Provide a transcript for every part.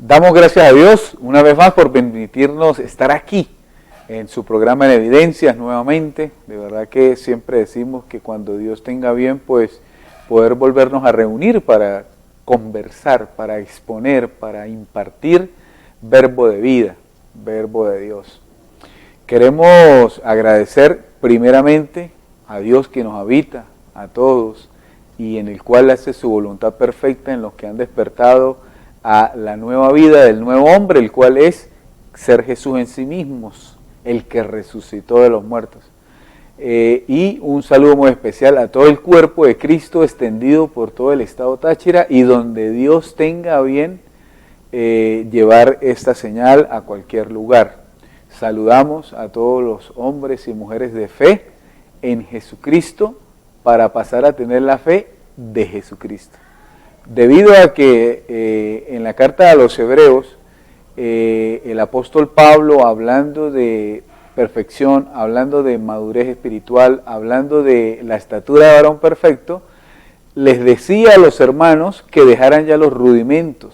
Damos gracias a Dios una vez más por permitirnos estar aquí en su programa en Evidencias nuevamente. De verdad que siempre decimos que cuando Dios tenga bien, pues poder volvernos a reunir para conversar, para exponer, para impartir verbo de vida, verbo de Dios. Queremos agradecer primeramente a Dios que nos habita, a todos, y en el cual hace su voluntad perfecta en los que han despertado a la nueva vida del nuevo hombre, el cual es ser Jesús en sí mismos, el que resucitó de los muertos. Y un saludo muy especial a todo el cuerpo de Cristo extendido por todo el estado Táchira y donde Dios tenga bien llevar esta señal a cualquier lugar. Saludamos a todos los hombres y mujeres de fe en Jesucristo para pasar a tener la fe de Jesucristo. Debido a que en la carta a los Hebreos, el apóstol Pablo, hablando de perfección, hablando de madurez espiritual, hablando de la estatura de varón perfecto, les decía a los hermanos que dejaran ya los rudimentos,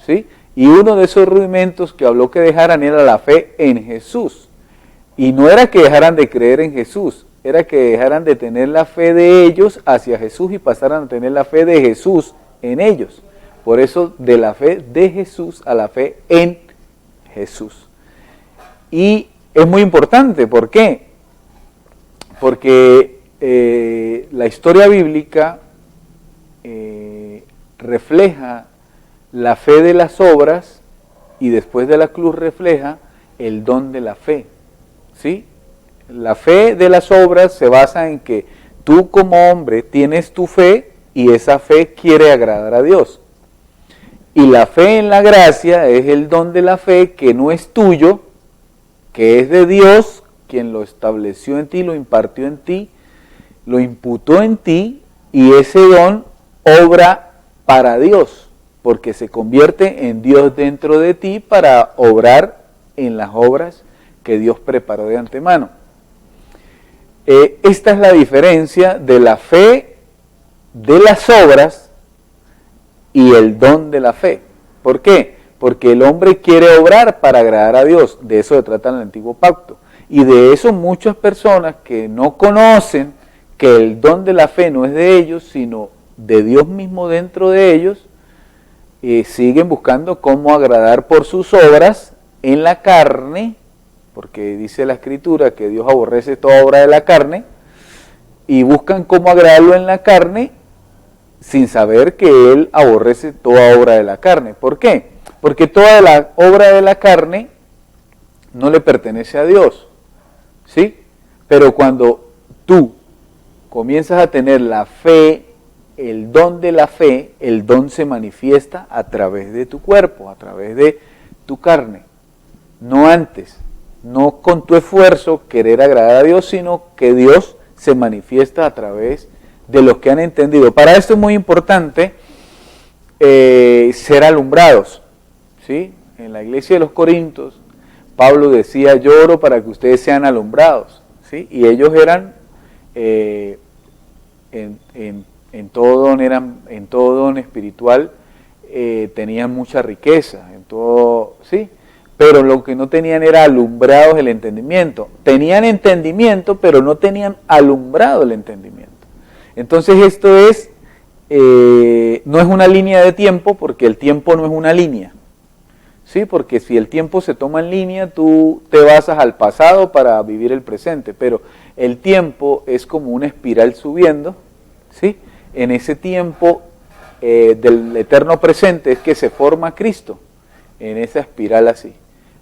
¿sí? Y uno de esos rudimentos que habló que dejaran era la fe en Jesús. Y no era que dejaran de creer en Jesús, era que dejaran de tener la fe de ellos hacia Jesús y pasaran a tener la fe de Jesús en ellos. Por eso, de la fe de Jesús a la fe en Jesús. Y es muy importante, ¿por qué? Porque la historia bíblica refleja la fe de las obras y después de la cruz refleja el don de la fe, ¿sí? La fe de las obras se basa en que tú como hombre tienes tu fe y esa fe quiere agradar a Dios. Y la fe en la gracia es el don de la fe que no es tuyo, que es de Dios, quien lo estableció en ti, lo impartió en ti, lo imputó en ti, y ese don obra para Dios, porque se convierte en Dios dentro de ti para obrar en las obras que Dios preparó de antemano. Esta es la diferencia de la fe de las obras y el don de la fe. ¿Por qué? Porque el hombre quiere obrar para agradar a Dios. De eso se trata el antiguo pacto. Y de eso muchas personas que no conocen que el don de la fe no es de ellos, sino de Dios mismo dentro de ellos, siguen buscando cómo agradar por sus obras en la carne, porque dice la Escritura que Dios aborrece toda obra de la carne, y buscan cómo agradarlo en la carne, sin saber que Él aborrece toda obra de la carne. ¿Por qué? Porque toda la obra de la carne no le pertenece a Dios, ¿sí? Pero cuando tú comienzas a tener la fe, el don de la fe, el don se manifiesta a través de tu cuerpo, a través de tu carne, no antes. No con tu esfuerzo querer agradar a Dios, sino que Dios se manifiesta a través de los que han entendido. Para esto es muy importante ser alumbrados, ¿sí? En la iglesia de los Corintios, Pablo decía, yo oro para que ustedes sean alumbrados, ¿sí? Y ellos eran, en todo don espiritual, tenían mucha riqueza, en todo, ¿sí? Pero lo que no tenían era alumbrados el entendimiento. Tenían entendimiento, pero no tenían alumbrado el entendimiento. Entonces esto es, no es una línea de tiempo, porque el tiempo no es una línea. ¿Sí? Porque si el tiempo se toma en línea, tú te basas al pasado para vivir el presente. Pero el tiempo es como una espiral subiendo, ¿sí? En ese tiempo del eterno presente es que se forma Cristo, en esa espiral así.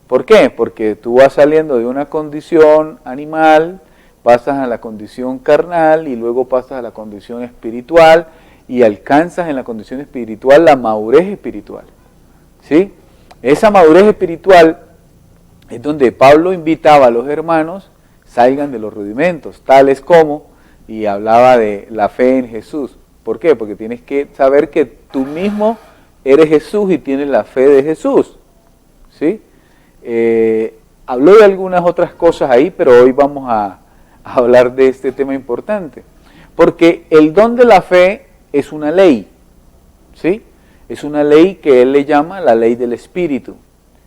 ¿Por qué? Porque tú vas saliendo de una condición animal, pasas a la condición carnal y luego pasas a la condición espiritual y alcanzas en la condición espiritual la madurez espiritual, ¿sí? Esa madurez espiritual es donde Pablo invitaba a los hermanos, salgan de los rudimentos, tales como, y hablaba de la fe en Jesús. ¿Por qué? Porque tienes que saber que tú mismo eres Jesús y tienes la fe de Jesús, ¿sí? Habló de algunas otras cosas ahí, pero hoy vamos a hablar de este tema importante, porque el don de la fe es una ley, ¿sí? Es una ley que él le llama la ley del Espíritu,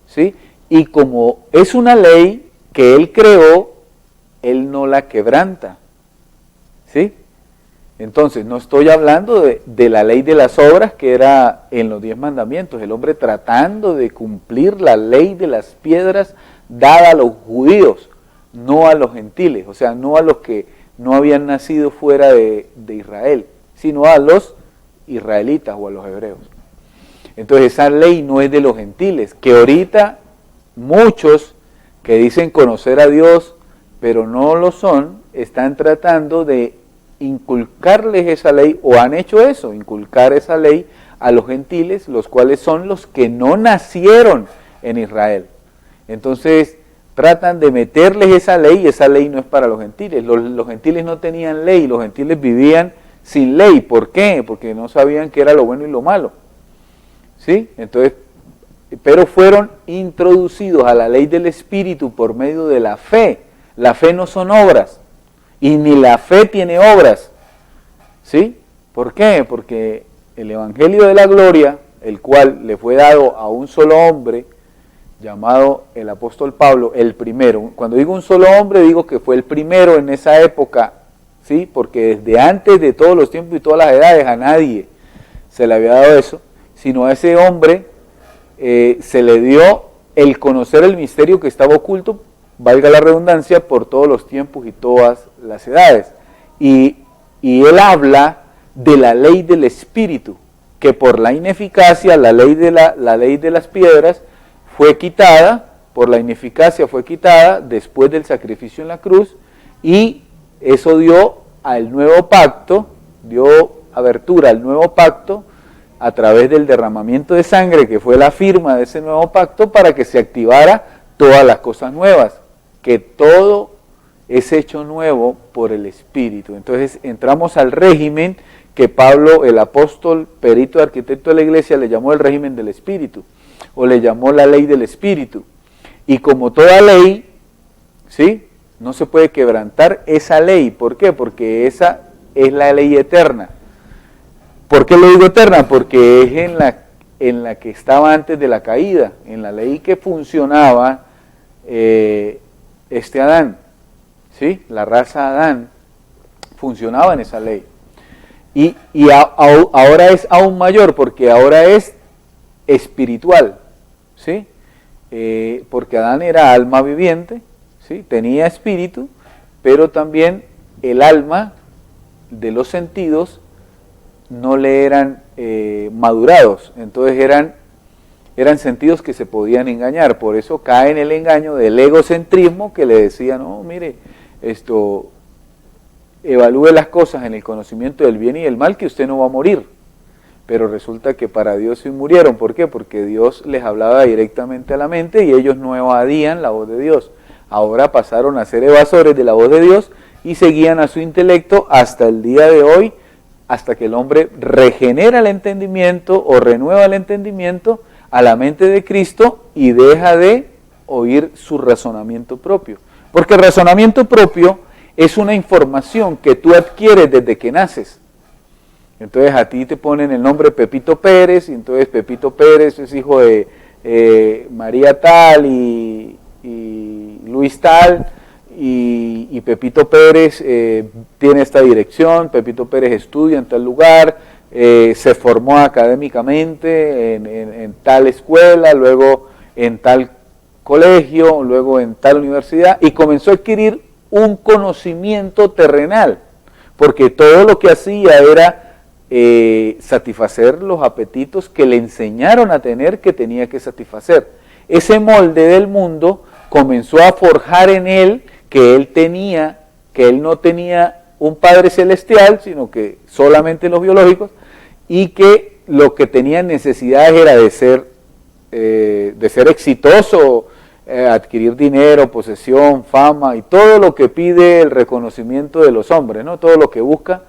¿sí? Y como es una ley que él creó, él no la quebranta, ¿sí? Entonces, no estoy hablando de la ley de las obras que era en los 10 mandamientos, el hombre tratando de cumplir la ley de las piedras dada a los judíos, no a los gentiles, o sea, no a los que no habían nacido fuera de Israel, sino a los israelitas o a los hebreos. Entonces, esa ley no es de los gentiles, que ahorita muchos que dicen conocer a Dios, pero no lo son, están tratando de inculcarles esa ley, o han hecho eso, inculcar esa ley a los gentiles, los cuales son los que no nacieron en Israel. Entonces tratan de meterles esa ley, y esa ley no es para los gentiles. Los gentiles no tenían ley, los gentiles vivían sin ley. ¿Por qué? Porque no sabían qué era lo bueno y lo malo, ¿sí? Entonces, pero fueron introducidos a la ley del Espíritu por medio de la fe. La fe no son obras, y ni la fe tiene obras, ¿sí? ¿Por qué? Porque el Evangelio de la Gloria, el cual le fue dado a un solo hombre, llamado el apóstol Pablo, el primero. Cuando digo un solo hombre, digo que fue el primero en esa época, ¿sí? Porque desde antes de todos los tiempos y todas las edades a nadie se le había dado eso, sino a ese hombre se le dio el conocer el misterio que estaba oculto, valga la redundancia, por todos los tiempos y todas las edades. Y él habla de la ley del Espíritu, que por la ineficacia, la ley de las piedras fue quitada, por la ineficacia fue quitada después del sacrificio en la cruz, y eso dio al nuevo pacto, dio abertura al nuevo pacto a través del derramamiento de sangre, que fue la firma de ese nuevo pacto, para que se activara todas las cosas nuevas, que todo es hecho nuevo por el Espíritu. Entonces entramos al régimen que Pablo, el apóstol, perito, arquitecto de la iglesia, le llamó el régimen del Espíritu, o le llamó la ley del Espíritu. Y como toda ley, ¿sí?, no se puede quebrantar esa ley. ¿Por qué? Porque esa es la ley eterna. ¿Por qué le digo eterna? Porque es en la que estaba antes de la caída, en la ley que funcionaba Adán, ¿sí? La raza Adán funcionaba en esa ley. Y ahora es aún mayor, porque ahora es espiritual, ¿sí? Porque Adán era alma viviente, ¿sí? Tenía espíritu, pero también el alma de los sentidos no le eran madurados, entonces eran sentidos que se podían engañar. Por eso cae en el engaño del egocentrismo, que le decía, no, mire, evalúe las cosas en el conocimiento del bien y del mal, que usted no va a morir. Pero resulta que para Dios sí murieron. ¿Por qué? Porque Dios les hablaba directamente a la mente y ellos no evadían la voz de Dios. Ahora pasaron a ser evasores de la voz de Dios y seguían a su intelecto hasta el día de hoy, hasta que el hombre regenera el entendimiento o renueva el entendimiento a la mente de Cristo y deja de oír su razonamiento propio. Porque el razonamiento propio es una información que tú adquieres desde que naces. Entonces a ti te ponen el nombre Pepito Pérez, y entonces Pepito Pérez es hijo de María tal y Luis tal, y Pepito Pérez tiene esta dirección, Pepito Pérez estudia en tal lugar, se formó académicamente en tal escuela, luego en tal colegio, luego en tal universidad, y comenzó a adquirir un conocimiento terrenal, porque todo lo que hacía era satisfacer los apetitos que le enseñaron a tener que tenía que satisfacer. Ese molde del mundo comenzó a forjar en él que él no tenía un Padre Celestial, sino que solamente los biológicos, y que lo que tenía necesidades era de ser exitoso, adquirir dinero, posesión, fama y todo lo que pide el reconocimiento de los hombres, ¿no? Todo lo que busca,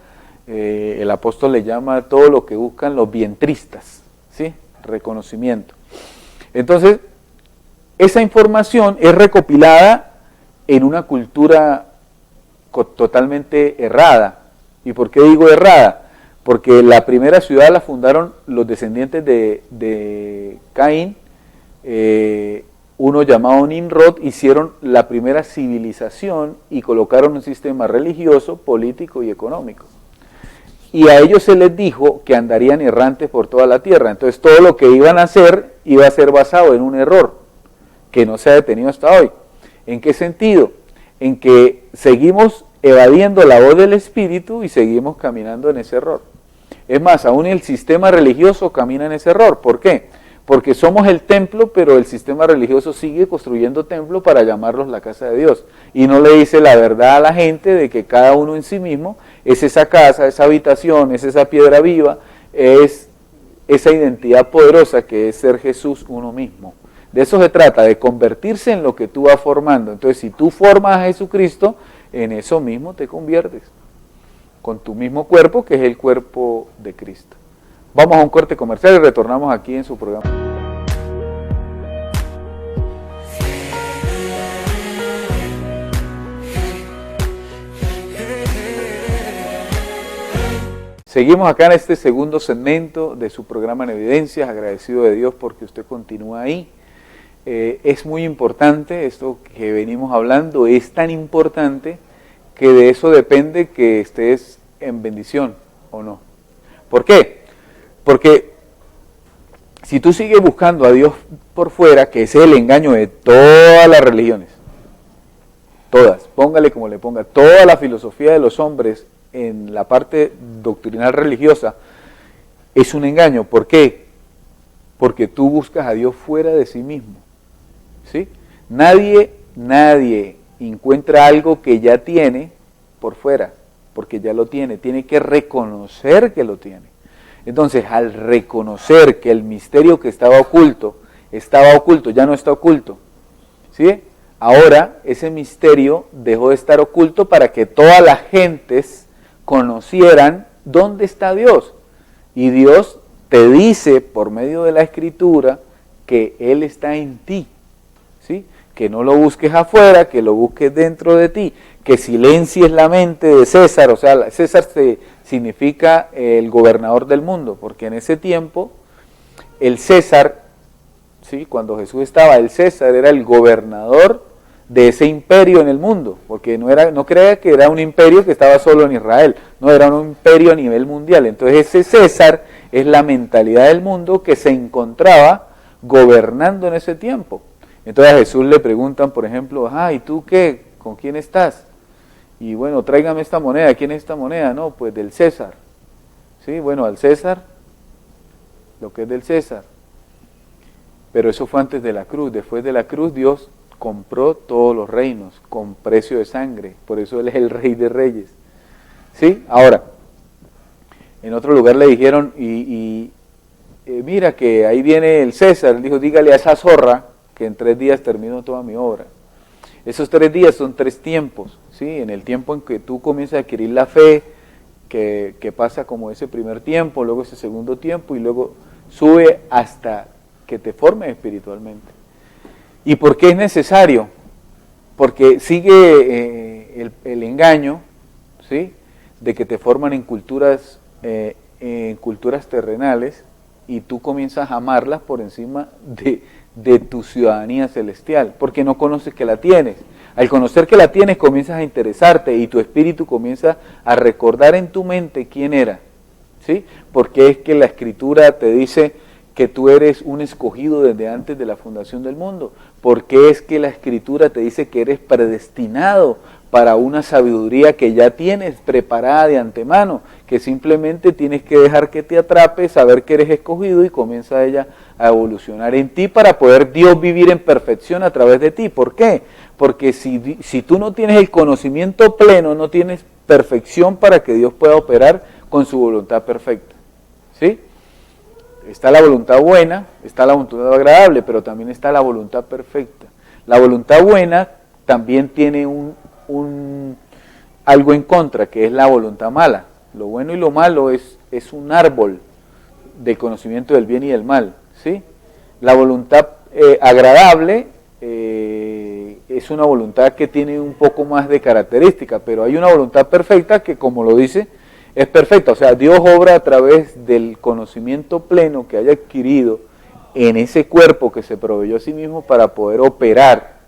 el apóstol le llama todo lo que buscan los vientristas, ¿sí? Reconocimiento. Entonces, esa información es recopilada en una cultura totalmente errada. ¿Y por qué digo errada? porque la primera ciudad la fundaron los descendientes de Caín, uno llamado Nimrod, hicieron la primera civilización y colocaron un sistema religioso, político y económico. Y a ellos se les dijo que andarían errantes por toda la tierra, entonces todo lo que iban a hacer iba a ser basado en un error, que no se ha detenido hasta hoy. ¿En qué sentido? En que seguimos evadiendo la voz del Espíritu y seguimos caminando en ese error. Es más, aún el sistema religioso camina en ese error. ¿Por qué? Porque somos el templo, pero el sistema religioso sigue construyendo templos para llamarlos la casa de Dios. Y no le dice la verdad a la gente de que cada uno en sí mismo es esa casa, esa habitación, es esa piedra viva, es esa identidad poderosa que es ser Jesús uno mismo. De eso se trata, de convertirse en lo que tú vas formando. Entonces, si tú formas a Jesucristo, en eso mismo te conviertes, con tu mismo cuerpo, que es el cuerpo de Cristo. Vamos a un corte comercial y retornamos aquí en su programa. Seguimos acá en este segundo segmento de su programa en Evidencias, agradecido de Dios porque usted continúa ahí. Es muy importante esto que venimos hablando, es tan importante que de eso depende que estés en bendición o no. ¿Por qué? Porque si tú sigues buscando a Dios por fuera, que ese es el engaño de todas las religiones, todas, póngale como le ponga, toda la filosofía de los hombres en la parte doctrinal religiosa es un engaño. ¿Por qué? Porque tú buscas a Dios fuera de sí mismo, ¿sí? Nadie encuentra algo que ya tiene por fuera, porque ya lo tiene que reconocer que lo tiene. Entonces, al reconocer que el misterio que estaba oculto, ya no está oculto, ¿sí? Ahora, ese misterio dejó de estar oculto para que todas las gentes conocieran dónde está Dios. Y Dios te dice, por medio de la Escritura, que Él está en ti, ¿sí? Que no lo busques afuera, que lo busques dentro de ti, que silencies la mente de César. O sea, César significa el gobernador del mundo, porque en ese tiempo el César, ¿sí? Cuando Jesús estaba, el César era el gobernador de ese imperio en el mundo, porque no crea que era un imperio que estaba solo en Israel, no, era un imperio a nivel mundial. Entonces ese César es la mentalidad del mundo que se encontraba gobernando en ese tiempo. Entonces a Jesús le preguntan, por ejemplo, ¿y tú qué? ¿Con quién estás? Y bueno, tráigame esta moneda. ¿Quién es esta moneda? No, pues del César. Sí, bueno, al César, lo que es del César. Pero eso fue antes de la cruz. Después de la cruz, Dios compró todos los reinos con precio de sangre. Por eso Él es el Rey de Reyes. ¿Sí? Ahora, en otro lugar le dijeron, mira que ahí viene el César. Él dijo, dígale a esa zorra que en 3 días termino toda mi obra. Esos 3 días son 3 tiempos, ¿sí? En el tiempo en que tú comienzas a adquirir la fe, que pasa como ese primer tiempo, luego ese segundo tiempo, y luego sube hasta que te formes espiritualmente. ¿Y por qué es necesario? Porque sigue el engaño, ¿sí? De que te forman en culturas terrenales, y tú comienzas a amarlas por encima de tu ciudadanía celestial, porque no conoces que la tienes. Al conocer que la tienes, comienzas a interesarte y tu espíritu comienza a recordar en tu mente quién era, ¿sí? Porque es que la Escritura te dice que tú eres un escogido desde antes de la fundación del mundo. Porque es que la Escritura te dice que eres predestinado para una sabiduría que ya tienes preparada de antemano, que simplemente tienes que dejar que te atrape, saber que eres escogido, y comienza ella a evolucionar en ti para poder Dios vivir en perfección a través de ti. ¿Por qué? Porque si tú no tienes el conocimiento pleno, no tienes perfección para que Dios pueda operar con su voluntad perfecta, ¿sí? Está la voluntad buena, está la voluntad agradable, pero también está la voluntad perfecta. La voluntad buena también tiene algo en contra, que es la voluntad mala. Lo bueno y lo malo es un árbol del conocimiento del bien y del mal, ¿sí? La voluntad agradable es una voluntad que tiene un poco más de característica, pero hay una voluntad perfecta que, como lo dice es perfecta. O sea, Dios obra a través del conocimiento pleno que haya adquirido en ese cuerpo que se proveyó a sí mismo para poder operar,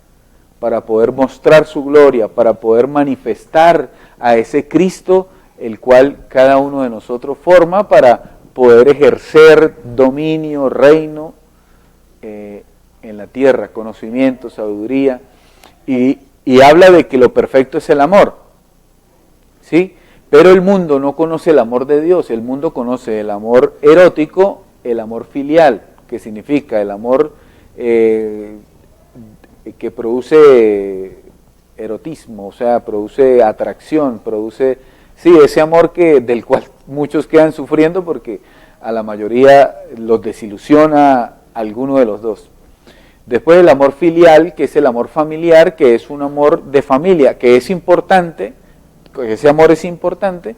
para poder mostrar su gloria, para poder manifestar a ese Cristo, el cual cada uno de nosotros forma para poder ejercer dominio, reino en la tierra, conocimiento, sabiduría, y habla de que lo perfecto es el amor, ¿sí? Pero el mundo no conoce el amor de Dios, el mundo conoce el amor erótico, el amor filial, que significa el amor que produce erotismo, o sea, produce atracción, produce, sí, ese amor del cual muchos quedan sufriendo porque a la mayoría los desilusiona alguno de los dos. Después el amor filial, que es el amor familiar, que es un amor de familia, que es importante, ese amor es importante,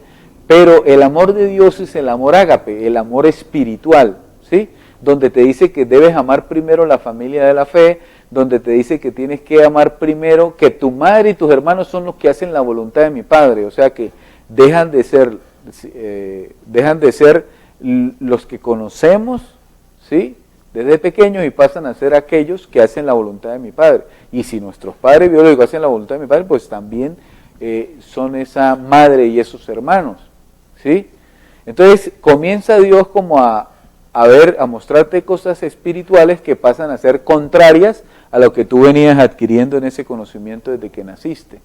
pero el amor de Dios es el amor ágape, el amor espiritual, ¿sí? Donde te dice que debes amar primero la familia de la fe, donde te dice que tienes que amar primero, que tu madre y tus hermanos son los que hacen la voluntad de mi Padre, o sea que dejan de ser los que conocemos, ¿sí?, desde pequeños, y pasan a ser aquellos que hacen la voluntad de mi Padre. Y si nuestros padres biológicos hacen la voluntad de mi Padre, pues también son esa madre y esos hermanos, ¿sí? Entonces comienza Dios como a mostrarte cosas espirituales que pasan a ser contrarias a lo que tú venías adquiriendo en ese conocimiento desde que naciste.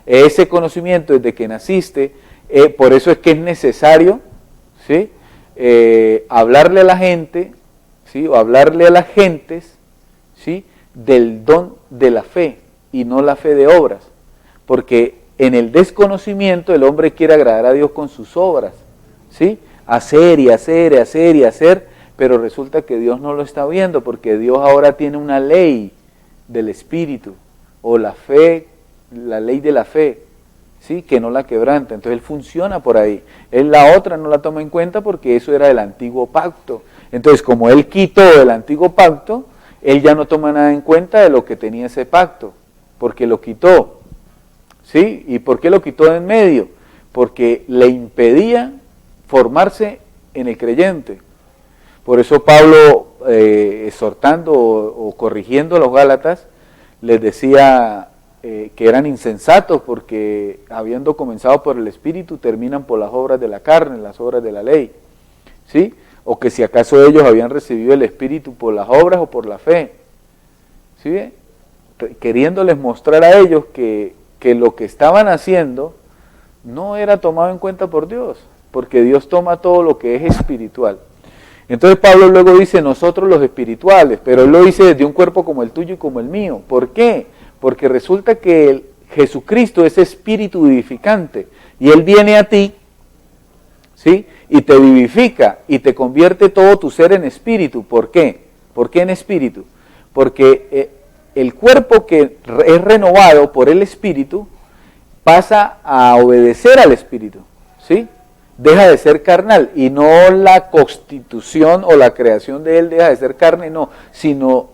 Ese conocimiento desde que naciste, por eso es que es necesario, ¿sí?, hablarle a la gente, ¿sí?, o hablarle a las gentes, ¿sí?, del don de la fe y no la fe de obras, porque en el desconocimiento el hombre quiere agradar a Dios con sus obras, ¿sí?, hacer y hacer y hacer y hacer, pero resulta que Dios no lo está viendo, porque Dios ahora tiene una ley del Espíritu, o la fe, la ley de la fe, ¿sí?, que no la quebranta. Entonces Él funciona por ahí. Él la otra no la toma en cuenta porque eso era del antiguo pacto. Entonces, como Él quitó el antiguo pacto, Él ya no toma nada en cuenta de lo que tenía ese pacto, porque lo quitó, ¿sí? ¿Y por qué lo quitó de en medio? Porque le impedía formarse en el creyente. Por eso Pablo, exhortando o corrigiendo a los Gálatas, les decía que eran insensatos porque habiendo comenzado por el Espíritu terminan por las obras de la carne, las obras de la ley, ¿sí? O que si acaso ellos habían recibido el Espíritu por las obras o por la fe, ¿sí? Queriéndoles mostrar a ellos que lo que estaban haciendo no era tomado en cuenta por Dios, porque Dios toma todo lo que es espiritual. Entonces Pablo luego dice, nosotros los espirituales, pero él lo dice desde un cuerpo como el tuyo y como el mío. ¿Por qué? Porque resulta que Jesucristo es espíritu vivificante y Él viene a ti, ¿sí?, y te vivifica y te convierte todo tu ser en espíritu. ¿Por qué? ¿Por qué en espíritu? Porque el cuerpo que es renovado por el espíritu pasa a obedecer al espíritu, ¿sí? Deja de ser carnal, y no la constitución o la creación de él deja de ser carne, no, sino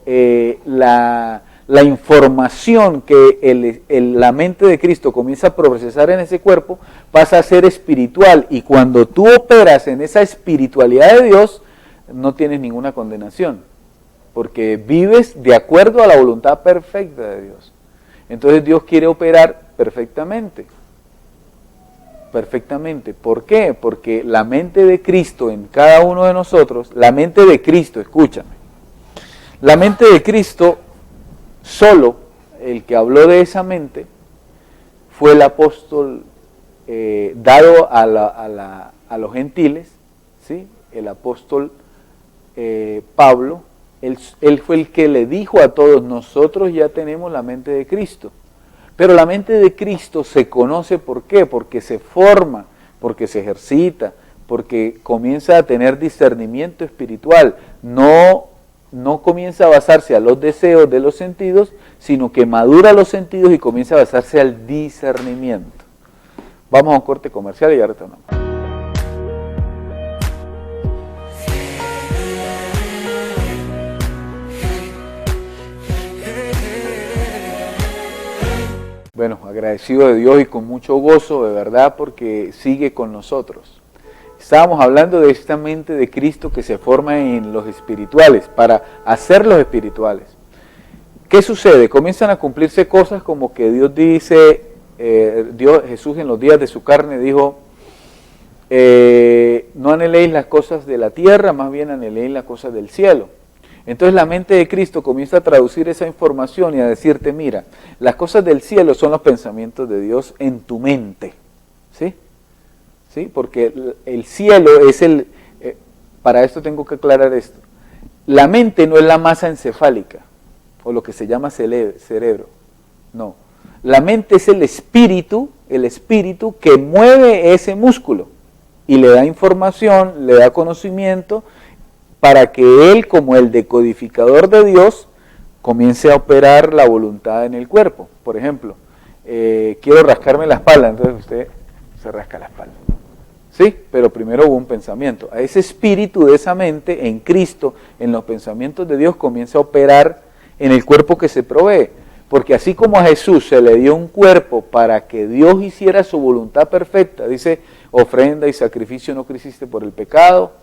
la información que la mente de Cristo comienza a procesar en ese cuerpo pasa a ser espiritual, y cuando tú operas en esa espiritualidad de Dios, no tienes ninguna condenación, porque vives de acuerdo a la voluntad perfecta de Dios. Entonces Dios quiere operar perfectamente. Perfectamente. ¿Por qué? Porque la mente de Cristo en cada uno de nosotros, la mente de Cristo, escúchame, la mente de Cristo, solo el que habló de esa mente fue el apóstol dado a los gentiles, ¿sí?, el apóstol Pablo. Él fue el que le dijo a todos, nosotros ya tenemos la mente de Cristo. Pero la mente de Cristo se conoce, ¿por qué? Porque se forma, porque se ejercita, porque comienza a tener discernimiento espiritual. No comienza a basarse a los deseos de los sentidos, sino que madura los sentidos y comienza a basarse al discernimiento. Vamos a un corte comercial y ya retornamos. Bueno, agradecido de Dios y con mucho gozo, de verdad, porque sigue con nosotros. Estábamos hablando de esta mente de Cristo que se forma en los espirituales, para hacerlos espirituales. ¿Qué sucede? Comienzan a cumplirse cosas como que Dios dice, Jesús en los días de su carne dijo, no anheléis las cosas de la tierra, más bien anheléis las cosas del cielo. Entonces la mente de Cristo comienza a traducir esa información y a decirte, mira, las cosas del cielo son los pensamientos de Dios en tu mente, ¿sí? ¿Sí? Porque el cielo es para esto tengo que aclarar esto, la mente no es la masa encefálica, o lo que se llama cerebro, no, la mente es el espíritu que mueve ese músculo y le da información, le da conocimiento, para que él, como el decodificador de Dios, comience a operar la voluntad en el cuerpo. Por ejemplo, quiero rascarme la espalda, entonces usted se rasca la espalda. Sí, pero primero hubo un pensamiento. A ese espíritu de esa mente, en Cristo, en los pensamientos de Dios, comienza a operar en el cuerpo que se provee. Porque así como a Jesús se le dio un cuerpo para que Dios hiciera su voluntad perfecta, dice, ofrenda y sacrificio no quisiste por el pecado,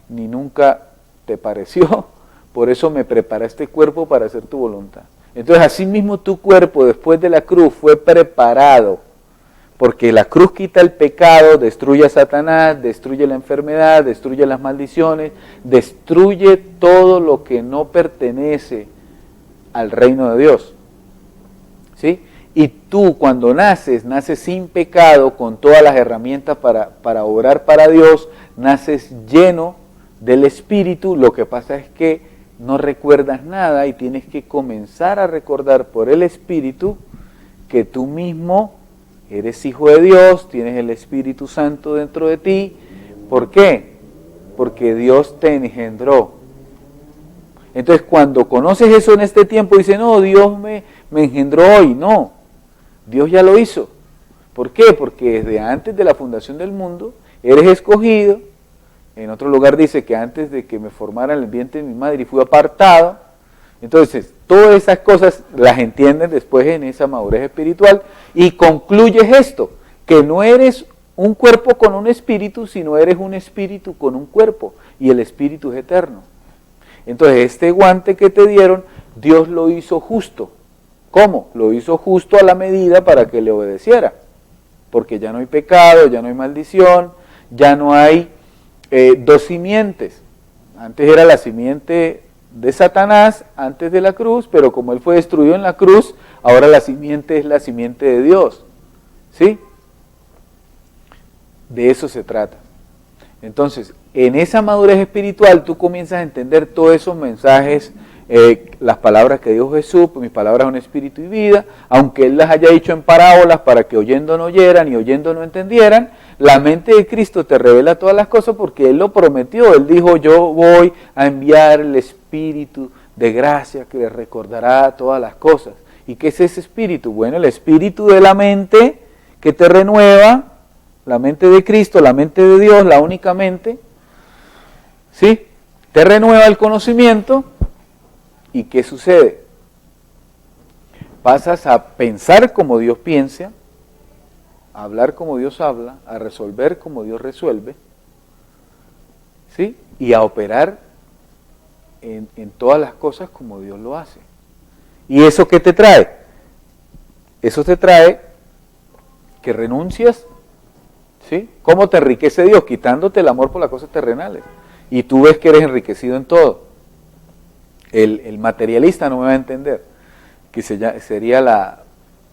ni nunca te pareció, por eso me preparaste cuerpo para hacer tu voluntad. Entonces así mismo tu cuerpo después de la cruz fue preparado, porque la cruz quita el pecado, destruye a Satanás, destruye la enfermedad, destruye las maldiciones, destruye todo lo que no pertenece al reino de Dios. ¿Sí? Y tú cuando naces sin pecado, con todas las herramientas para obrar para Dios, naces lleno del Espíritu. Lo que pasa es que no recuerdas nada y tienes que comenzar a recordar por el Espíritu que tú mismo eres hijo de Dios, tienes el Espíritu Santo dentro de ti. ¿Por qué? Porque Dios te engendró. Entonces cuando conoces eso en este tiempo, dices, no, Dios me engendró hoy. No, Dios ya lo hizo. ¿Por qué? Porque desde antes de la fundación del mundo eres escogido. En otro lugar dice que antes de que me formara en el vientre de mi madre fui apartado. Entonces, todas esas cosas las entienden después en esa madurez espiritual y concluyes esto, que no eres un cuerpo con un espíritu, sino eres un espíritu con un cuerpo y el espíritu es eterno. Entonces, este guante que te dieron, Dios lo hizo justo. ¿Cómo? Lo hizo justo a la medida para que le obedeciera, porque ya no hay pecado, ya no hay maldición, ya no hay dos simientes. Antes era la simiente de Satanás, antes de la cruz, pero como él fue destruido en la cruz, ahora la simiente es la simiente de Dios. ¿Sí? De eso se trata. Entonces, en esa madurez espiritual tú comienzas a entender todos esos mensajes, las palabras que dijo Jesús, mis palabras son espíritu y vida, aunque Él las haya dicho en parábolas para que oyendo no oyeran y oyendo no entendieran, la mente de Cristo te revela todas las cosas porque Él lo prometió. Él dijo, yo voy a enviar el Espíritu de gracia que les recordará todas las cosas. ¿Y qué es ese Espíritu? Bueno, el Espíritu de la mente que te renueva, la mente de Cristo, la mente de Dios, la única mente, ¿sí? Te renueva el conocimiento. ¿Y qué sucede? Pasas a pensar como Dios piensa, a hablar como Dios habla, a resolver como Dios resuelve, ¿sí? Y a operar en todas las cosas como Dios lo hace. ¿Y eso qué te trae? Eso te trae que renuncias, ¿sí? ¿Cómo te enriquece Dios? Quitándote el amor por las cosas terrenales. Y tú ves que eres enriquecido en todo. El materialista no me va a entender, que sería la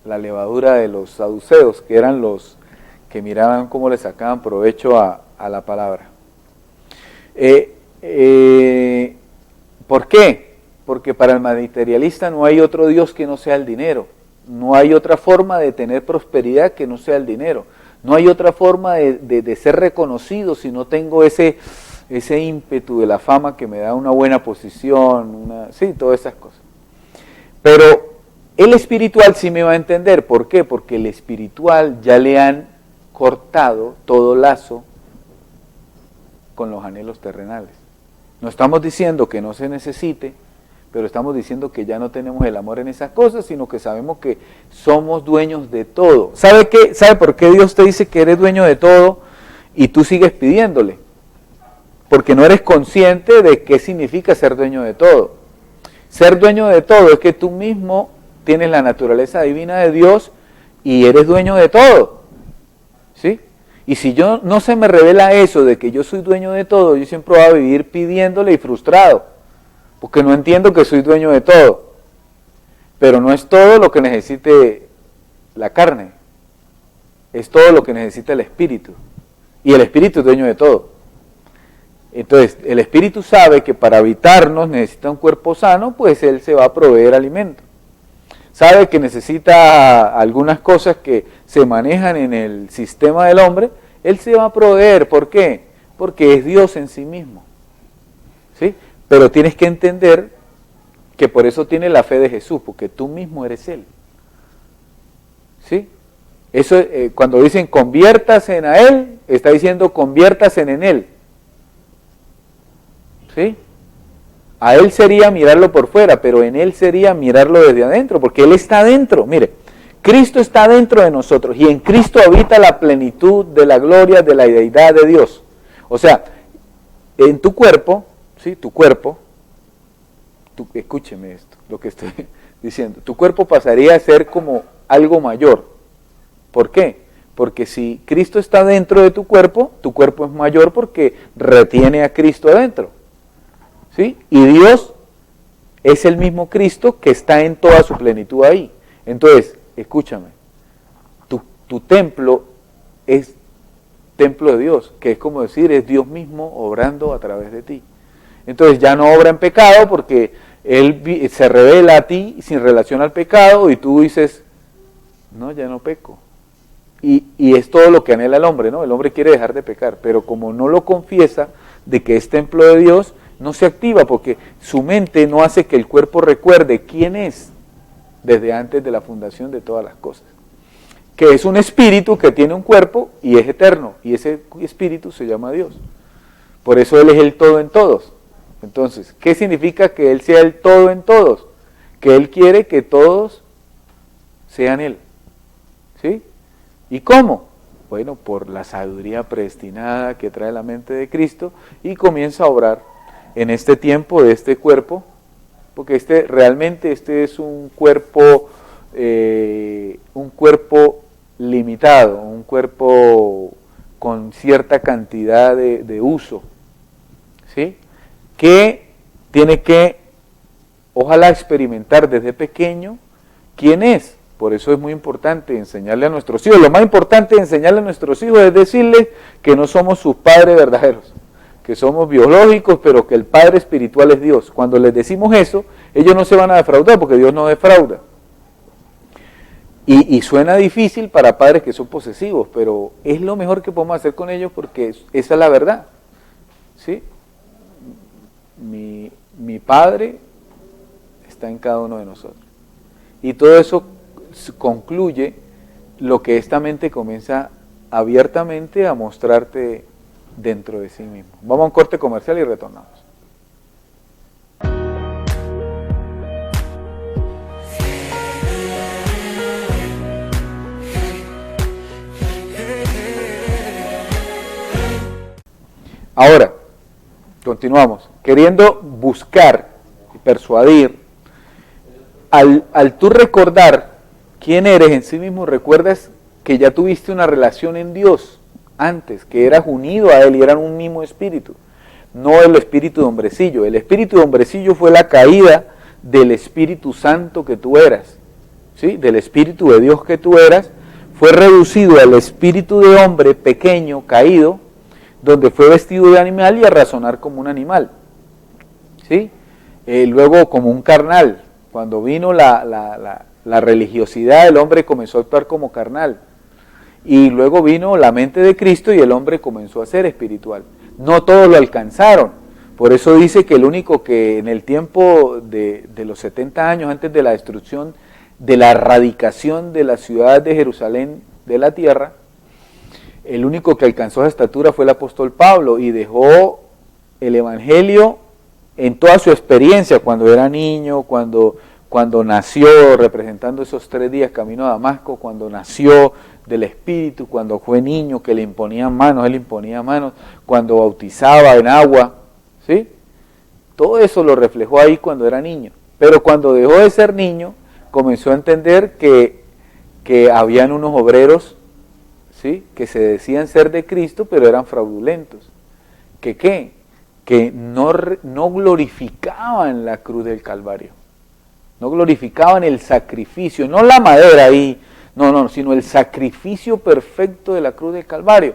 levadura de los saduceos, que eran los que miraban cómo le sacaban provecho a la palabra. ¿Por qué? Porque para el materialista no hay otro Dios que no sea el dinero, no hay otra forma de tener prosperidad que no sea el dinero, no hay otra forma de ser reconocido si no tengo ese ímpetu de la fama que me da una buena posición, sí, todas esas cosas. Pero el espiritual sí me va a entender. ¿Por qué? Porque el espiritual ya le han cortado todo lazo con los anhelos terrenales. No estamos diciendo que no se necesite, pero estamos diciendo que ya no tenemos el amor en esas cosas, sino que sabemos que somos dueños de todo. ¿Sabe qué? ¿Sabe por qué Dios te dice que eres dueño de todo y tú sigues pidiéndole? Porque no eres consciente de qué significa ser dueño de todo. Ser dueño de todo es que tú mismo tienes la naturaleza divina de Dios y eres dueño de todo, ¿sí? Y si yo no se me revela eso de que yo soy dueño de todo, yo siempre voy a vivir pidiéndole y frustrado, porque no entiendo que soy dueño de todo. Pero no es todo lo que necesite la carne, es todo lo que necesita el espíritu. Y el espíritu es dueño de todo. Entonces, el espíritu sabe que para habitarnos necesita un cuerpo sano, pues él se va a proveer alimento. Sabe que necesita algunas cosas que se manejan en el sistema del hombre, él se va a proveer. ¿Por qué? Porque es Dios en sí mismo, ¿sí? Pero tienes que entender que por eso tiene la fe de Jesús, porque tú mismo eres Él, ¿sí? Eso, cuando dicen conviértase en a Él, está diciendo conviértase en Él, ¿sí? A Él sería mirarlo por fuera, pero en Él sería mirarlo desde adentro, porque Él está adentro. Mire, Cristo está dentro de nosotros y en Cristo habita la plenitud de la gloria de la deidad de Dios. O sea, en tu cuerpo, ¿sí? Tu cuerpo, escúcheme esto, lo que estoy diciendo, tu cuerpo pasaría a ser como algo mayor. ¿Por qué? Porque si Cristo está dentro de tu cuerpo es mayor porque retiene a Cristo adentro, ¿sí? Y Dios es el mismo Cristo que está en toda su plenitud ahí. Entonces, escúchame, tu templo es templo de Dios, que es como decir, es Dios mismo obrando a través de ti. Entonces ya no obra en pecado porque Él se revela a ti sin relación al pecado y tú dices, no, ya no peco. Y es todo lo que anhela el hombre, ¿no? El hombre quiere dejar de pecar, pero como no lo confiesa de que es templo de Dios, no se activa porque su mente no hace que el cuerpo recuerde quién es desde antes de la fundación de todas las cosas. Que es un espíritu que tiene un cuerpo y es eterno, y ese espíritu se llama Dios. Por eso Él es el todo en todos. Entonces, ¿qué significa que Él sea el todo en todos? Que Él quiere que todos sean Él, ¿sí? ¿Y cómo? Bueno, por la sabiduría predestinada que trae la mente de Cristo y comienza a obrar en este tiempo de este cuerpo, porque realmente este es un cuerpo limitado, un cuerpo con cierta cantidad de uso, ¿sí? Que tiene que, ojalá, experimentar desde pequeño quién es. Por eso es muy importante enseñarle a nuestros hijos. Lo más importante de enseñarle a nuestros hijos es decirles que no somos sus padres verdaderos, que somos biológicos, pero que el Padre espiritual es Dios. Cuando les decimos eso, ellos no se van a defraudar, porque Dios no defrauda. Y suena difícil para padres que son posesivos, pero es lo mejor que podemos hacer con ellos porque esa es la verdad, ¿sí? Mi Padre está en cada uno de nosotros. Y todo eso concluye lo que esta mente comienza abiertamente a mostrarte dentro de sí mismo. Vamos a un corte comercial y retornamos. Ahora, continuamos. Queriendo buscar y persuadir, al tú recordar quién eres en sí mismo, recuerdas que ya tuviste una relación en Dios antes, que eras unido a Él y eran un mismo espíritu, no el espíritu de hombrecillo. El espíritu de hombrecillo fue la caída del Espíritu Santo que tú eras, ¿sí? Del Espíritu de Dios que tú eras, fue reducido al espíritu de hombre pequeño, caído, donde fue vestido de animal y a razonar como un animal, ¿sí? Luego como un carnal. Cuando vino la religiosidad, el hombre comenzó a actuar como carnal. Y luego vino la mente de Cristo y el hombre comenzó a ser espiritual. No todos lo alcanzaron. Por eso dice que el único que en el tiempo de los 70 años antes de la destrucción, de la erradicación de la ciudad de Jerusalén de la tierra, el único que alcanzó esa estatura fue el apóstol Pablo y dejó el evangelio en toda su experiencia, cuando era niño, cuando nació, representando esos 3 días camino a Damasco, cuando nació del Espíritu, cuando fue niño, que le imponían manos, él imponía manos, cuando bautizaba en agua, ¿sí? Todo eso lo reflejó ahí cuando era niño. Pero cuando dejó de ser niño, comenzó a entender que habían unos obreros, ¿sí?, que se decían ser de Cristo, pero eran fraudulentos. Que no glorificaban la cruz del Calvario. No glorificaban el sacrificio, no la madera ahí, no, sino el sacrificio perfecto de la cruz del Calvario.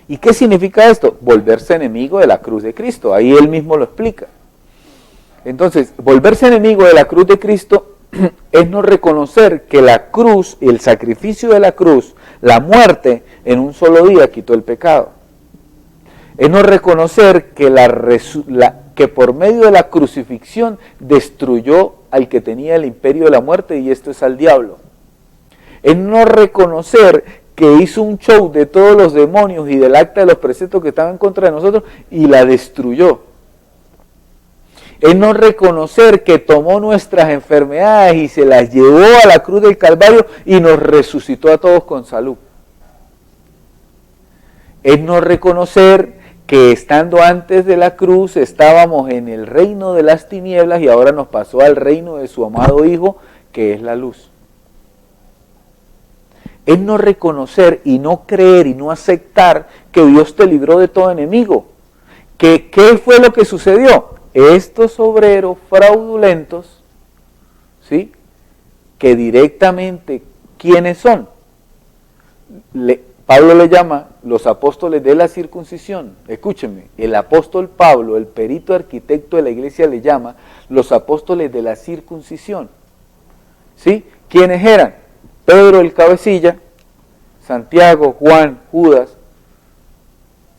¿Y qué significa esto? Volverse enemigo de la cruz de Cristo, ahí él mismo lo explica. Entonces, volverse enemigo de la cruz de Cristo es no reconocer que la cruz, el sacrificio de la cruz, la muerte, en un solo día quitó el pecado. Es no reconocer que, que por medio de la crucifixión destruyó al que tenía el imperio de la muerte, y esto es al diablo. Es no reconocer que hizo un show de todos los demonios y del acta de los preceptos que estaban en contra de nosotros y la destruyó. Es no reconocer que tomó nuestras enfermedades y se las llevó a la cruz del Calvario y nos resucitó a todos con salud. Es no reconocer que estando antes de la cruz estábamos en el reino de las tinieblas y ahora nos pasó al reino de su amado Hijo, que es la luz. Es no reconocer y no creer y no aceptar que Dios te libró de todo enemigo. ¿Qué fue lo que sucedió? Estos obreros fraudulentos, ¿sí?, que directamente, ¿quiénes son? Pablo le llama los apóstoles de la circuncisión. Escúchenme, el apóstol Pablo, el perito arquitecto de la iglesia, le llama los apóstoles de la circuncisión. ¿Sí? ¿Quiénes eran? Pedro el cabecilla, Santiago, Juan, Judas,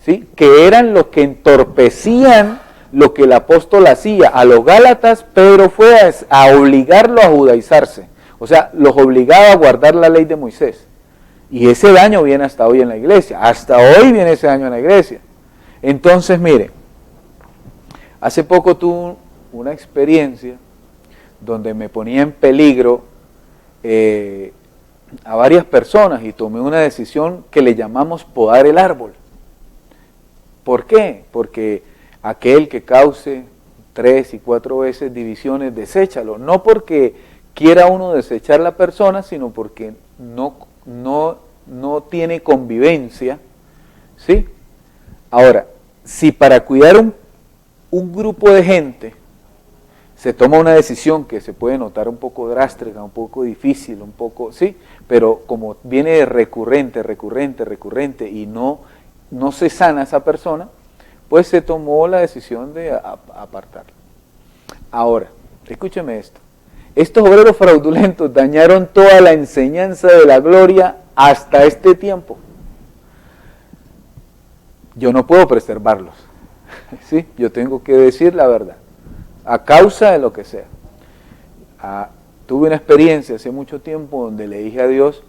¿sí?, que eran los que entorpecían lo que el apóstol hacía. A los Gálatas, Pedro fue a obligarlo a judaizarse, o sea, los obligaba a guardar la ley de Moisés. Y ese daño viene hasta hoy en la iglesia, hasta hoy viene ese daño en la iglesia. Entonces, mire, hace poco tuve una experiencia donde me ponía en peligro a varias personas y tomé una decisión que le llamamos podar el árbol. ¿Por qué? Porque aquel que cause 3 y 4 veces divisiones, deséchalo. No porque quiera uno desechar la persona, sino porque no tiene convivencia, ¿sí? Ahora, si para cuidar un grupo de gente se toma una decisión que se puede notar un poco drástica, un poco difícil, un poco, ¿sí?, pero como viene de recurrente y no se sana esa persona, pues se tomó la decisión de apartarla. Ahora, escúcheme esto. Estos obreros fraudulentos dañaron toda la enseñanza de la gloria hasta este tiempo. Yo no puedo preservarlos, ¿sí? Yo tengo que decir la verdad, a causa de lo que sea. Tuve una experiencia hace mucho tiempo donde le dije a Dios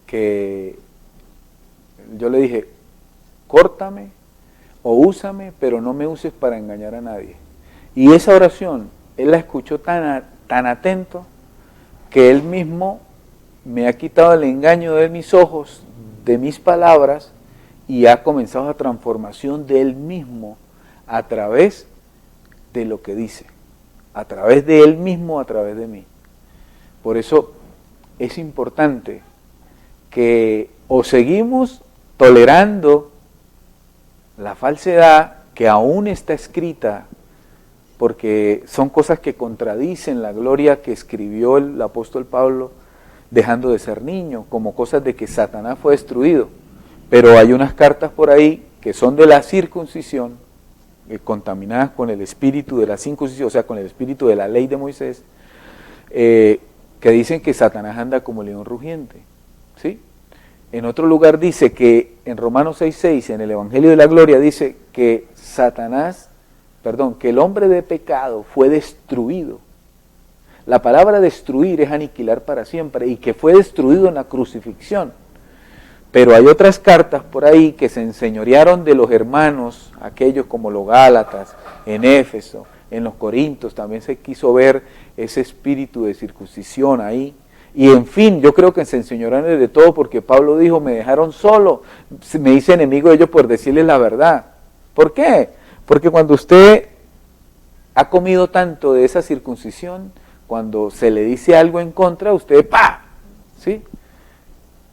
que yo le dije, córtame o úsame, pero no me uses para engañar a nadie. Y esa oración, él la escuchó tan atento que él mismo me ha quitado el engaño de mis ojos, de mis palabras, y ha comenzado la transformación de él mismo a través de lo que dice, a través de él mismo, a través de mí. Por eso es importante que o seguimos tolerando la falsedad que aún está escrita, porque son cosas que contradicen la gloria que escribió el apóstol Pablo dejando de ser niño, como cosas de que Satanás fue destruido. Pero hay unas cartas por ahí que son de la circuncisión, contaminadas con el espíritu de la circuncisión, o sea, con el espíritu de la ley de Moisés, que dicen que Satanás anda como león rugiente, ¿sí? En otro lugar dice que, en Romanos 6:6, en el Evangelio de la Gloria, dice que que el hombre de pecado fue destruido. La palabra destruir es aniquilar para siempre, y que fue destruido en la crucifixión. Pero hay otras cartas por ahí que se enseñorearon de los hermanos, aquellos como los Gálatas, en Éfeso, en los Corintios, también se quiso ver ese espíritu de circuncisión ahí. Y en fin, yo creo que se enseñorearon de todo porque Pablo dijo, me dejaron solo, me hice enemigo de ellos por decirles la verdad. ¿Por qué? Porque cuando usted ha comido tanto de esa circuncisión, cuando se le dice algo en contra, usted ¡pa! ¿Sí?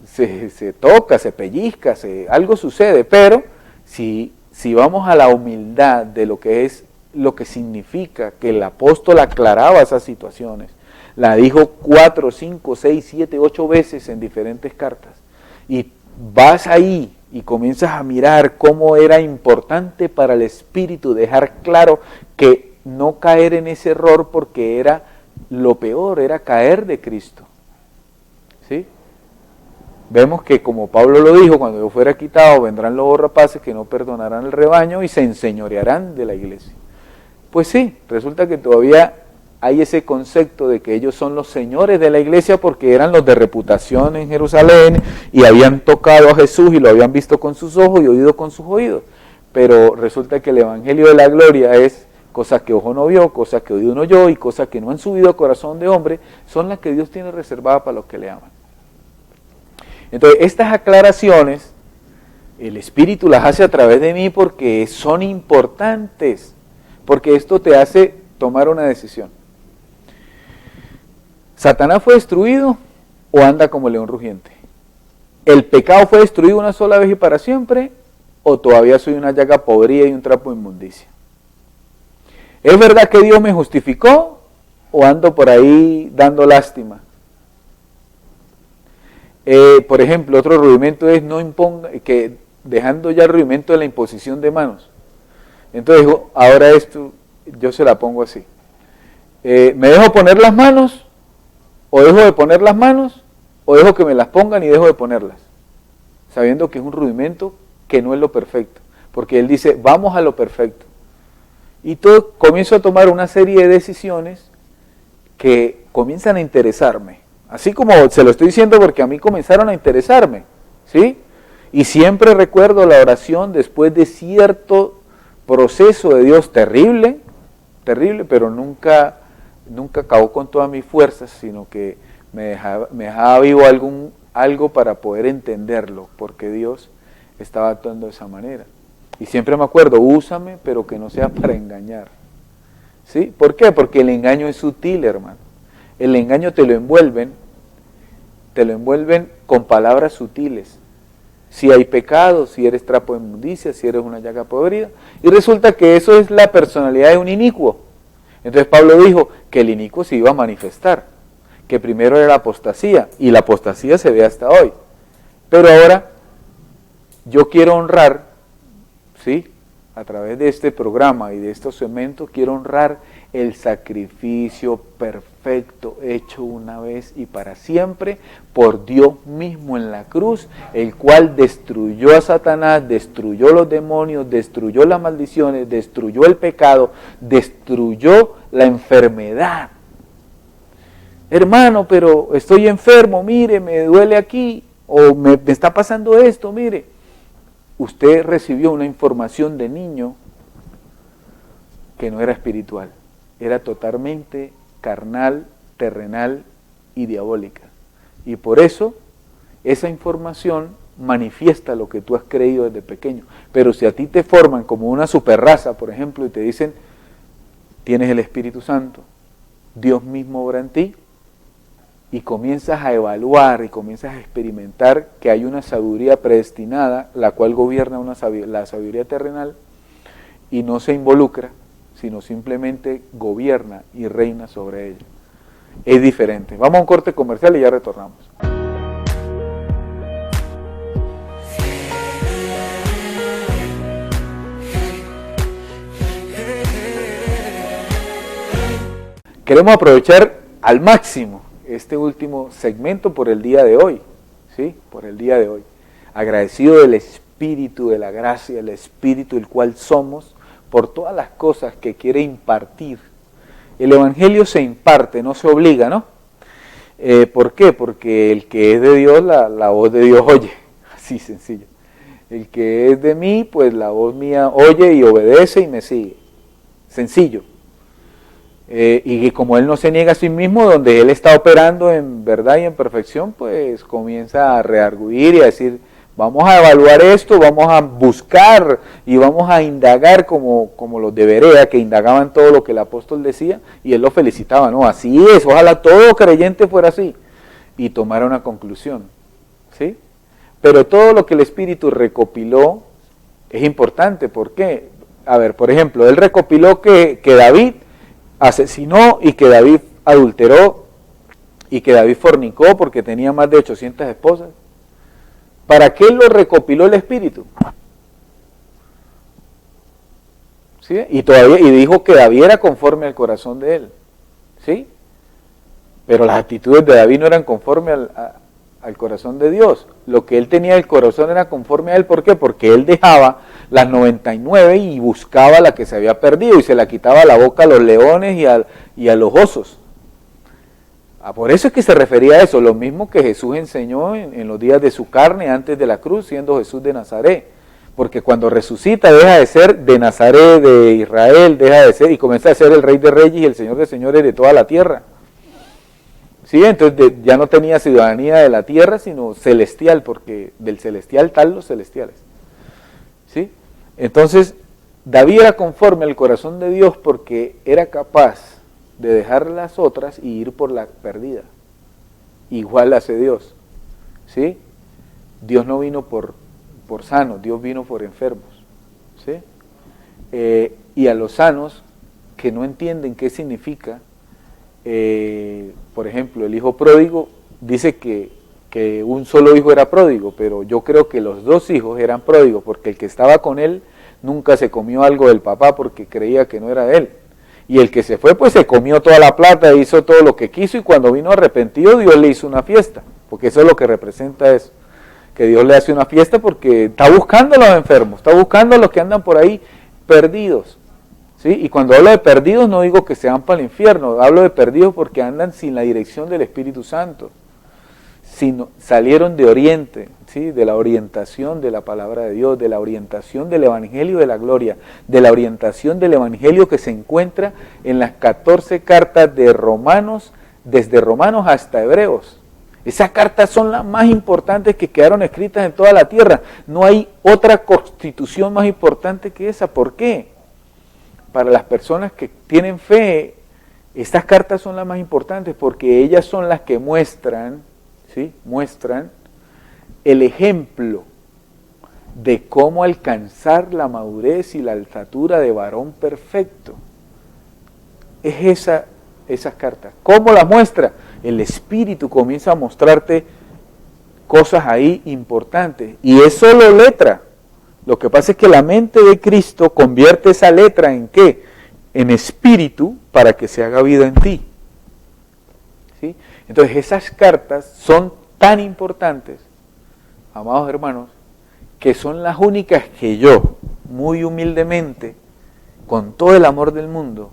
Se toca, se pellizca, algo sucede, pero si vamos a la humildad de lo que es, lo que significa que el apóstol aclaraba esas situaciones, la dijo 4, 5, 6, 7, 8 veces en diferentes cartas, y vas ahí y comienzas a mirar cómo era importante para el espíritu dejar claro que no caer en ese error porque era lo peor, era caer de Cristo. ¿Sí? Vemos que como Pablo lo dijo, cuando yo fuera quitado vendrán los rapaces que no perdonarán el rebaño y se enseñorearán de la iglesia. Pues sí, resulta que todavía hay ese concepto de que ellos son los señores de la iglesia porque eran los de reputación en Jerusalén y habían tocado a Jesús y lo habían visto con sus ojos y oído con sus oídos. Pero resulta que el evangelio de la gloria es cosas que ojo no vio, cosas que oído no oyó y cosas que no han subido a corazón de hombre, son las que Dios tiene reservadas para los que le aman. Entonces, estas aclaraciones, el Espíritu las hace a través de mí porque son importantes, porque esto te hace tomar una decisión. ¿Satanás fue destruido o anda como león rugiente? ¿El pecado fue destruido una sola vez y para siempre o todavía soy una llaga podrida y un trapo de inmundicia? ¿Es verdad que Dios me justificó o ando por ahí dando lástima? Por ejemplo, otro rudimento es no imponga, que dejando ya el rudimento de la imposición de manos. Entonces, ahora esto, yo se la pongo así. ¿Me dejo poner las manos? ¿O dejo de poner las manos? ¿O dejo que me las pongan y dejo de ponerlas? Sabiendo que es un rudimento que no es lo perfecto. Porque él dice, vamos a lo perfecto. Y todo comienzo a tomar una serie de decisiones que comienzan a interesarme. Así como se lo estoy diciendo porque a mí comenzaron a interesarme, ¿sí? Y siempre recuerdo la oración después de cierto proceso de Dios terrible, pero nunca acabó con todas mis fuerzas, sino que me dejaba vivo algo para poder entenderlo, porque Dios estaba actuando de esa manera. Y siempre me acuerdo, úsame, pero que no sea para engañar. ¿Sí? ¿Por qué? Porque el engaño es sutil, hermano. El engaño te lo envuelven con palabras sutiles. Si hay pecado, si eres trapo de inmundicia, si eres una llaga podrida. Y resulta que eso es la personalidad de un inicuo. Entonces Pablo dijo que el inicuo se iba a manifestar, que primero era la apostasía, y la apostasía se ve hasta hoy. Pero ahora yo quiero honrar, ¿sí?, a través de este programa y de estos segmentos, quiero honrar el sacrificio perfecto hecho una vez y para siempre por Dios mismo en la cruz, el cual destruyó a Satanás, destruyó los demonios, destruyó las maldiciones, destruyó el pecado, destruyó la enfermedad. Hermano, pero estoy enfermo, mire, me duele aquí, o me está pasando esto, mire. Usted recibió una información de niño que no era espiritual, era totalmente carnal, terrenal y diabólica. Y por eso esa información manifiesta lo que tú has creído desde pequeño. Pero si a ti te forman como una superraza, por ejemplo, y te dicen, tienes el Espíritu Santo, Dios mismo obra en ti, y comienzas a evaluar y comienzas a experimentar que hay una sabiduría predestinada, la cual gobierna la sabiduría terrenal, y no se involucra, sino simplemente gobierna y reina sobre ella. Es diferente. Vamos a un corte comercial y ya retornamos. Queremos aprovechar al máximo este último segmento por el día de hoy, ¿sí? Por el día de hoy. Agradecido del Espíritu, de la gracia, del Espíritu el cual somos, por todas las cosas que quiere impartir. El Evangelio se imparte, no se obliga, ¿no? ¿Por qué? Porque el que es de Dios, la voz de Dios oye. Así sencillo. El que es de mí, pues la voz mía oye y obedece y me sigue. Sencillo. Y como Él no se niega a sí mismo, donde Él está operando en verdad y en perfección, pues comienza a reargüir y a decir, vamos a evaluar esto, vamos a buscar y vamos a indagar como los de Berea, que indagaban todo lo que el apóstol decía, y Él lo felicitaba, no, así es, ojalá todo creyente fuera así, y tomara una conclusión, ¿sí? Pero todo lo que el Espíritu recopiló es importante, ¿por qué? A ver, por ejemplo, Él recopiló que David asesinó y que David adulteró y que David fornicó porque tenía más de 800 esposas. ¿Para qué lo recopiló el Espíritu? ¿Sí? Y dijo que David era conforme al corazón de él. ¿Sí? Pero las actitudes de David no eran conforme al corazón de Dios. Lo que él tenía del corazón era conforme a él. ¿Por qué? Porque él dejaba las 99 y buscaba la que se había perdido y se la quitaba a la boca a los leones y a los osos. Por eso es que se refería a eso, lo mismo que Jesús enseñó en los días de su carne antes de la cruz, siendo Jesús de Nazaret. Porque cuando resucita deja de ser de Nazaret, de Israel, deja de ser y comienza a ser el Rey de Reyes y el Señor de Señores de toda la tierra. ¿Sí? Entonces ya no tenía ciudadanía de la tierra, sino celestial, porque del celestial tal los celestiales. ¿Sí? Entonces, David era conforme al corazón de Dios porque era capaz de dejar las otras y ir por la perdida. Igual hace Dios. ¿Sí? Dios no vino por sanos, Dios vino por enfermos. ¿Sí? Y a los sanos que no entienden qué significa, por ejemplo, el hijo pródigo dice que un solo hijo era pródigo, pero yo creo que los dos hijos eran pródigos, porque el que estaba con él nunca se comió algo del papá porque creía que no era de él. Y el que se fue, pues se comió toda la plata, hizo todo lo que quiso, y cuando vino arrepentido, Dios le hizo una fiesta, porque eso es lo que representa eso, que Dios le hace una fiesta porque está buscando a los enfermos, está buscando a los que andan por ahí perdidos, ¿sí? Y cuando hablo de perdidos no digo que se van para el infierno, hablo de perdidos porque andan sin la dirección del Espíritu Santo, sino salieron de oriente, ¿sí? De la orientación de la palabra de Dios, de la orientación del Evangelio de la gloria, de la orientación del Evangelio que se encuentra en las 14 cartas de Romanos, desde Romanos hasta Hebreos. Esas cartas son las más importantes que quedaron escritas en toda la tierra. No hay otra constitución más importante que esa. ¿Por qué? Para las personas que tienen fe, estas cartas son las más importantes porque ellas son las que muestran, ¿sí? Muestran el ejemplo de cómo alcanzar la madurez y la alzatura de varón perfecto. Es esas cartas. ¿Cómo las muestra? El Espíritu comienza a mostrarte cosas ahí importantes. Y es solo letra. Lo que pasa es que la mente de Cristo convierte esa letra en ¿qué? En espíritu para que se haga vida en ti. ¿Sí? Entonces esas cartas son tan importantes, amados hermanos, que son las únicas que yo, muy humildemente, con todo el amor del mundo,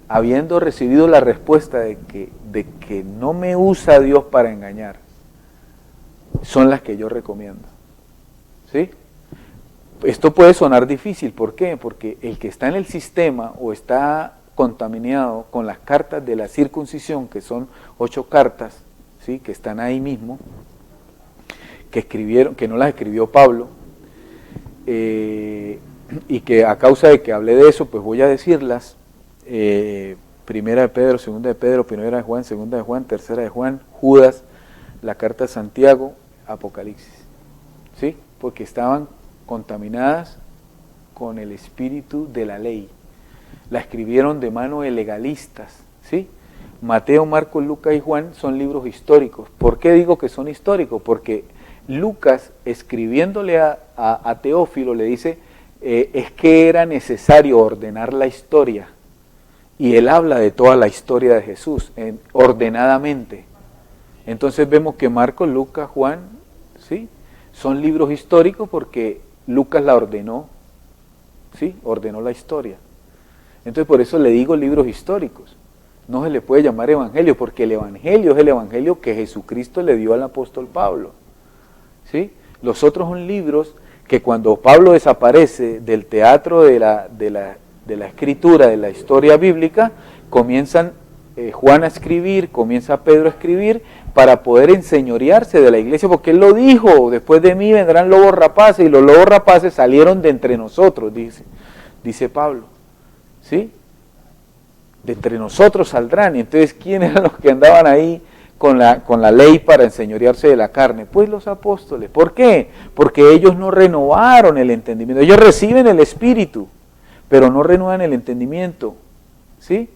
habiendo recibido la respuesta de que no me usa Dios para engañar, son las que yo recomiendo. ¿Sí? Esto puede sonar difícil, ¿por qué? Porque el que está en el sistema o está contaminado con las cartas de la circuncisión, que son 8 cartas, ¿sí? Que están ahí mismo, que no las escribió Pablo, y que a causa de que hablé de eso, pues voy a decirlas. Primera de Pedro, segunda de Pedro, primera de Juan, segunda de Juan, tercera de Juan, Judas, la carta de Santiago, Apocalipsis, ¿sí? Porque estaban contaminadas con el espíritu de la ley. La escribieron de mano de legalistas, ¿sí? Mateo, Marcos, Lucas y Juan son libros históricos. ¿Por qué digo que son históricos? Porque Lucas, escribiéndole a Teófilo, le dice, es que era necesario ordenar la historia. Y él habla de toda la historia de Jesús, ordenadamente. Entonces vemos que Marcos, Lucas, Juan, ¿sí? Son libros históricos porque Lucas la ordenó, ¿sí? Ordenó la historia. Entonces por eso le digo libros históricos. No se le puede llamar evangelio, porque el evangelio es el evangelio que Jesucristo le dio al apóstol Pablo, ¿sí? Los otros son libros que cuando Pablo desaparece del teatro de la escritura, de la historia bíblica, comienzan Juan a escribir, comienza Pedro a escribir para poder enseñorearse de la iglesia, porque él lo dijo, después de mí vendrán lobos rapaces, y los lobos rapaces salieron de entre nosotros, dice Pablo, ¿sí? De entre nosotros saldrán. Y entonces, ¿quiénes eran los que andaban ahí con la ley para enseñorearse de la carne? Pues los apóstoles. ¿Por qué? Porque ellos no renovaron el entendimiento. Ellos reciben el Espíritu, pero no renuevan el entendimiento, ¿sí?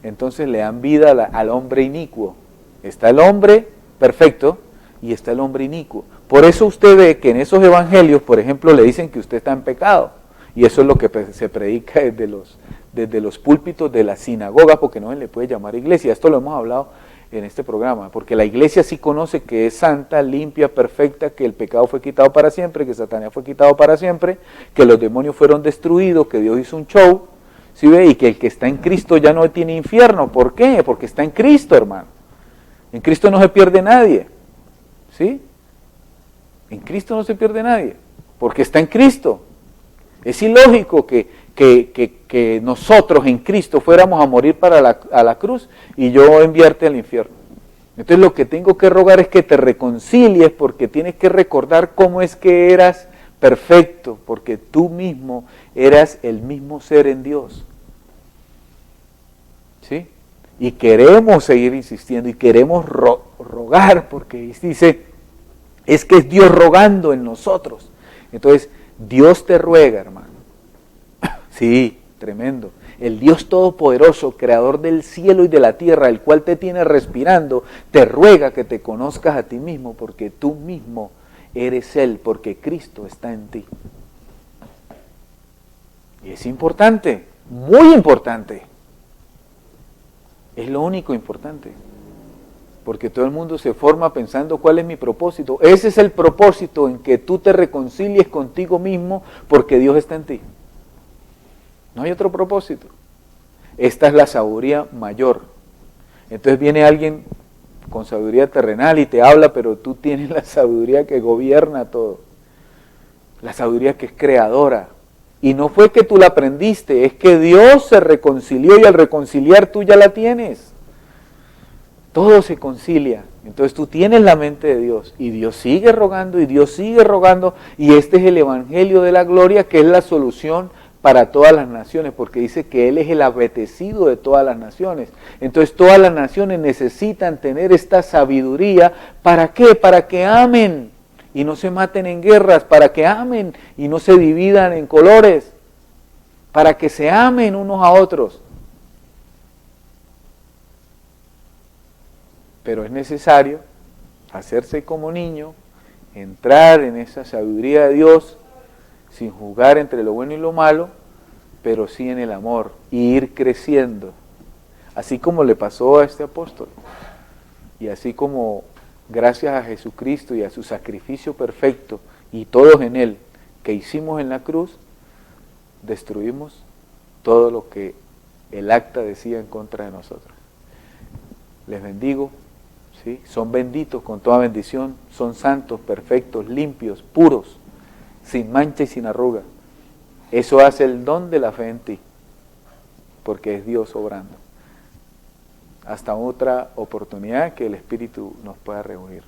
Entonces le dan vida al hombre inicuo. Está el hombre perfecto y está el hombre inicuo. Por eso usted ve que en esos evangelios, por ejemplo, le dicen que usted está en pecado. Y eso es lo que se predica desde los púlpitos de la sinagoga, porque no se le puede llamar iglesia. Esto lo hemos hablado en este programa, porque la iglesia sí conoce que es santa, limpia, perfecta, que el pecado fue quitado para siempre, que Satanás fue quitado para siempre, que los demonios fueron destruidos, que Dios hizo un show, ¿sí ve? Y que el que está en Cristo ya no tiene infierno. ¿Por qué? Porque está en Cristo, hermano. En Cristo no se pierde nadie, ¿sí? En Cristo no se pierde nadie, porque está en Cristo. Es ilógico que nosotros en Cristo fuéramos a morir a la cruz y yo enviarte al infierno. Entonces lo que tengo que rogar es que te reconcilies, porque tienes que recordar cómo es que eras perfecto, porque tú mismo eras el mismo ser en Dios. ¿Sí? Y queremos seguir insistiendo y queremos rogar, porque dice, es que es Dios rogando en nosotros. Entonces, Dios te ruega, hermano. Sí, tremendo. El Dios Todopoderoso, creador del cielo y de la tierra, el cual te tiene respirando, te ruega que te conozcas a ti mismo, porque tú mismo eres Él, porque Cristo está en ti. Y es importante, muy importante. Es lo único importante. Porque todo el mundo se forma pensando cuál es mi propósito. Ese es el propósito, en que tú te reconcilies contigo mismo porque Dios está en ti. No hay otro propósito. Esta es la sabiduría mayor. Entonces viene alguien con sabiduría terrenal y te habla, pero tú tienes la sabiduría que gobierna todo. La sabiduría que es creadora. Y no fue que tú la aprendiste, es que Dios se reconcilió y al reconciliar tú ya la tienes. Todo se concilia. Entonces tú tienes la mente de Dios y Dios sigue rogando y Dios sigue rogando, y este es el evangelio de la gloria, que es la solución para todas las naciones, porque dice que Él es el apetecido de todas las naciones. Entonces todas las naciones necesitan tener esta sabiduría. ¿Para qué? Para que amen y no se maten en guerras, para que amen y no se dividan en colores, para que se amen unos a otros. Pero es necesario hacerse como niño, entrar en esa sabiduría de Dios, sin juzgar entre lo bueno y lo malo, pero sí en el amor, y ir creciendo, así como le pasó a este apóstol, y así como gracias a Jesucristo y a su sacrificio perfecto, y todos en Él, que hicimos en la cruz, destruimos todo lo que el acta decía en contra de nosotros. Les bendigo. ¿Sí? Son benditos con toda bendición, son santos, perfectos, limpios, puros, sin mancha y sin arruga. Eso hace el don de la fe en ti, porque es Dios obrando. Hasta otra oportunidad que el Espíritu nos pueda reunir.